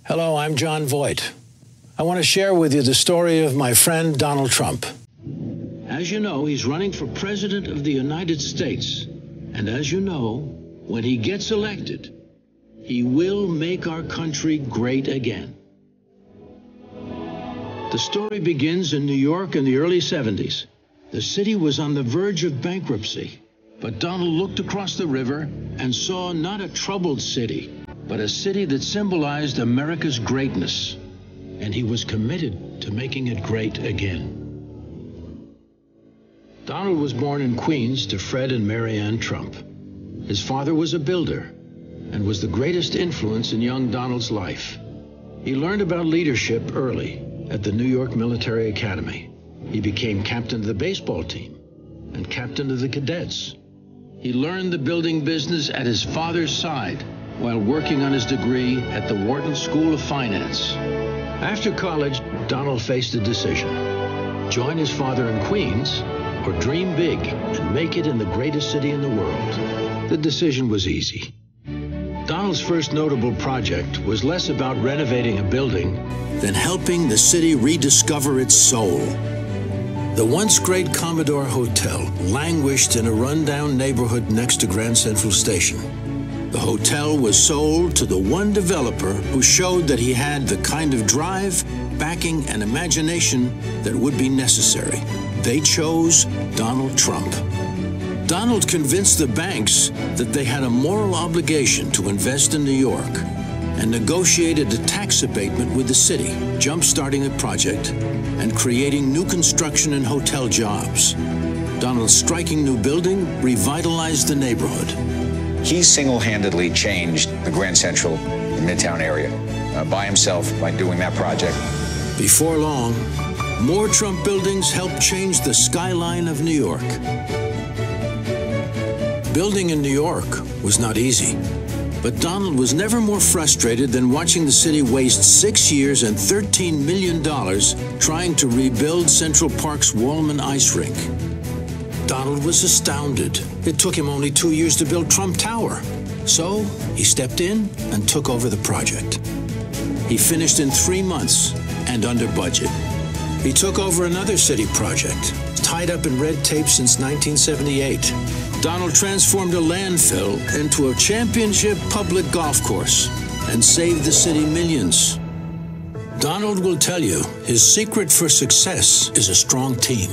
Hello, I'm John Voight. I want to share with you the story of my friend Donald Trump. As you know, he's running for President of the United States. And as you know, when he gets elected, he will make our country great again. The story begins in New York in the early 70s. The city was on the verge of bankruptcy, but Donald looked across the river and saw not a troubled city, but a city that symbolized America's greatness, and he was committed to making it great again. Donald was born in Queens to Fred and Mary Ann Trump. His father was a builder and was the greatest influence in young Donald's life. He learned about leadership early at the New York Military Academy. He became captain of the baseball team and captain of the cadets. He learned the building business at his father's side while working on his degree at the Wharton School of Finance. After college, Donald faced a decision: join his father in Queens or dream big and make it in the greatest city in the world. The decision was easy. Donald's first notable project was less about renovating a building than helping the city rediscover its soul. The once great Commodore Hotel languished in a rundown neighborhood next to Grand Central Station. The hotel was sold to the one developer who showed that he had the kind of drive, backing, and imagination that would be necessary. They chose Donald Trump. Donald convinced the banks that they had a moral obligation to invest in New York and negotiated a tax abatement with the city, jump-starting the project and creating new construction and hotel jobs. Donald's striking new building revitalized the neighborhood. He single-handedly changed the Grand Central Midtown area by himself by doing that project. Before long, more Trump buildings helped change the skyline of New York. Building in New York was not easy, but Donald was never more frustrated than watching the city waste 6 years and $13 million trying to rebuild Central Park's Wallman ice rink. Donald was astounded. It took him only 2 years to build Trump Tower. So he stepped in and took over the project. He finished in 3 months and under budget. He took over another city project, tied up in red tape since 1978. Donald transformed a landfill into a championship public golf course and saved the city millions. Donald will tell you his secret for success is a strong team.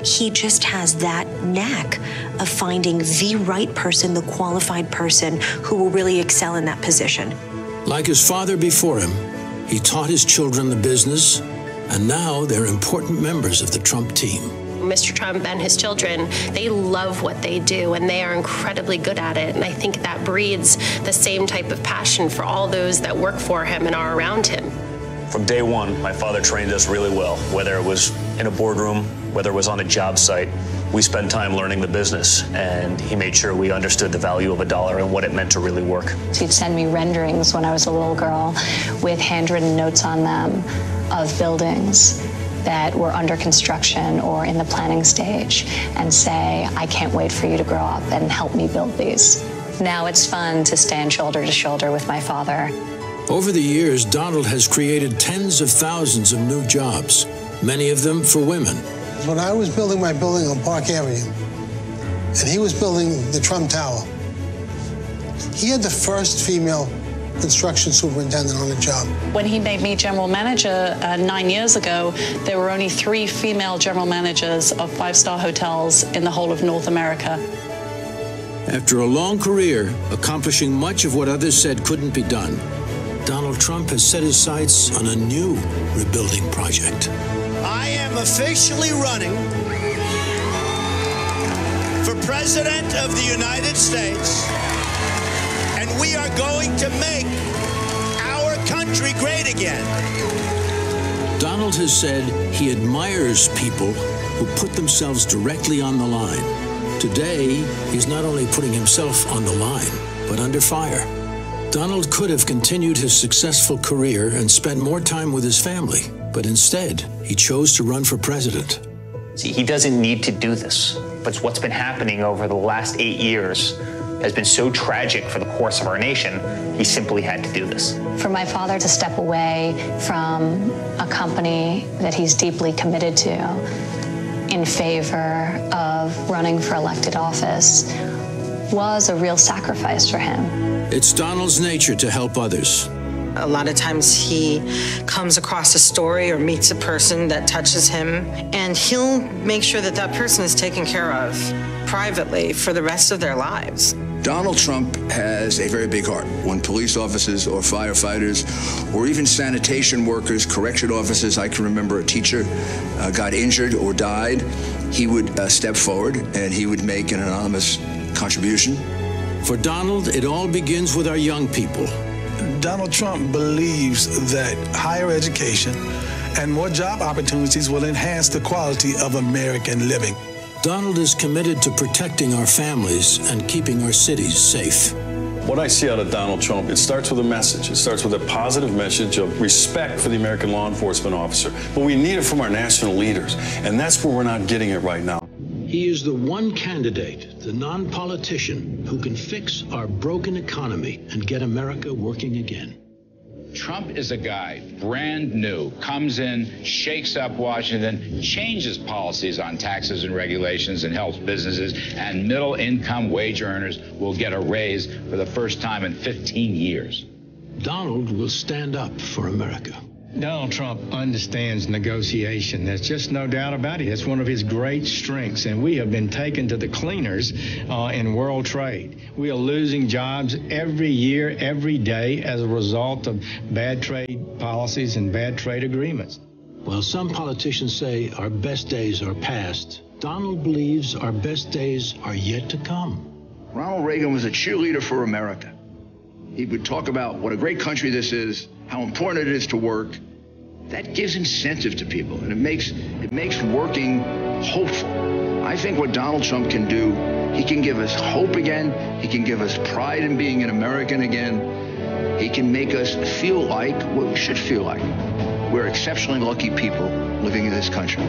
He just has that knack of finding the right person, the qualified person who will really excel in that position. Like his father before him, he taught his children the business, and now they're important members of the Trump team. Mr. Trump and his children, they love what they do, and they are incredibly good at it. And I think that breeds the same type of passion for all those that work for him and are around him. From day one, my father trained us really well, whether it was in a boardroom, whether it was on a job site. We spent time learning the business, and he made sure we understood the value of a dollar and what it meant to really work. He'd send me renderings when I was a little girl with handwritten notes on them of buildings that were under construction or in the planning stage and say, I can't wait for you to grow up and help me build these. Now it's fun to stand shoulder to shoulder with my father. Over the years, Donald has created tens of thousands of new jobs, many of them for women. When I was building my building on Park Avenue, and he was building the Trump Tower, he had the first female construction superintendent on the job. When he made me general manager 9 years ago, there were only 3 female general managers of 5-star hotels in the whole of North America. After a long career, accomplishing much of what others said couldn't be done, Donald Trump has set his sights on a new rebuilding project. I am officially running for President of the United States, and we are going to make our country great again. Donald has said he admires people who put themselves directly on the line. Today, he's not only putting himself on the line, but under fire. Donald could have continued his successful career and spent more time with his family, but instead, he chose to run for president. See, he doesn't need to do this, but it's what's been happening over the last 8 years has been so tragic for the course of our nation, he simply had to do this. For my father to step away from a company that he's deeply committed to in favor of running for elected office was a real sacrifice for him. It's Donald's nature to help others. A lot of times he comes across a story or meets a person that touches him, and he'll make sure that that person is taken care of privately for the rest of their lives. Donald Trump has a very big heart. When police officers or firefighters or even sanitation workers, correction officers, I can remember a teacher got injured or died, he would step forward and he would make an anonymous contribution. For Donald, it all begins with our young people. Donald Trump believes that higher education and more job opportunities will enhance the quality of American living. Donald is committed to protecting our families and keeping our cities safe. What I see out of Donald Trump, it starts with a message. It starts with a positive message of respect for the American law enforcement officer. But we need it from our national leaders, and that's where we're not getting it right now. He is the one candidate, the non-politician, who can fix our broken economy and get America working again. Trump is a guy, brand new, comes in, shakes up Washington, changes policies on taxes and regulations and helps businesses, and middle-income wage earners will get a raise for the first time in 15 years. Donald will stand up for America. Donald Trump understands negotiation. There's just no doubt about it. It's one of his great strengths, and we have been taken to the cleaners in world trade. We are losing jobs every year, every day, as a result of bad trade policies and bad trade agreements. While some politicians say our best days are past, Donald believes our best days are yet to come. Ronald Reagan was a cheerleader for America. He would talk about what a great country this is, how important it is to work. That gives incentive to people, and it makes working hopeful. I think what Donald Trump can do, he can give us hope again. He can give us pride in being an American again. He can make us feel like what we should feel like. We're exceptionally lucky people living in this country.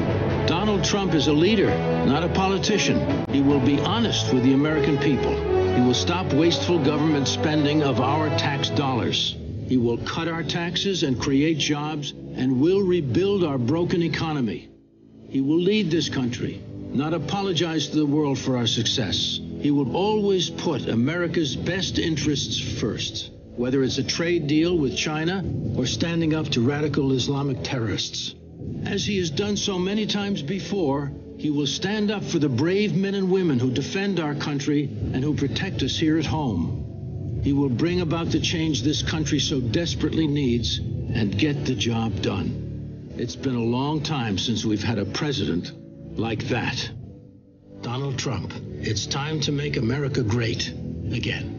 Donald Trump is a leader, not a politician. He will be honest with the American people. He will stop wasteful government spending of our tax dollars. He will cut our taxes and create jobs and will rebuild our broken economy. He will lead this country, not apologize to the world for our success. He will always put America's best interests first, whether it's a trade deal with China or standing up to radical Islamic terrorists. As he has done so many times before, he will stand up for the brave men and women who defend our country and who protect us here at home. He will bring about the change this country so desperately needs and get the job done. It's been a long time since we've had a president like that. Donald Trump, it's time to make America great again.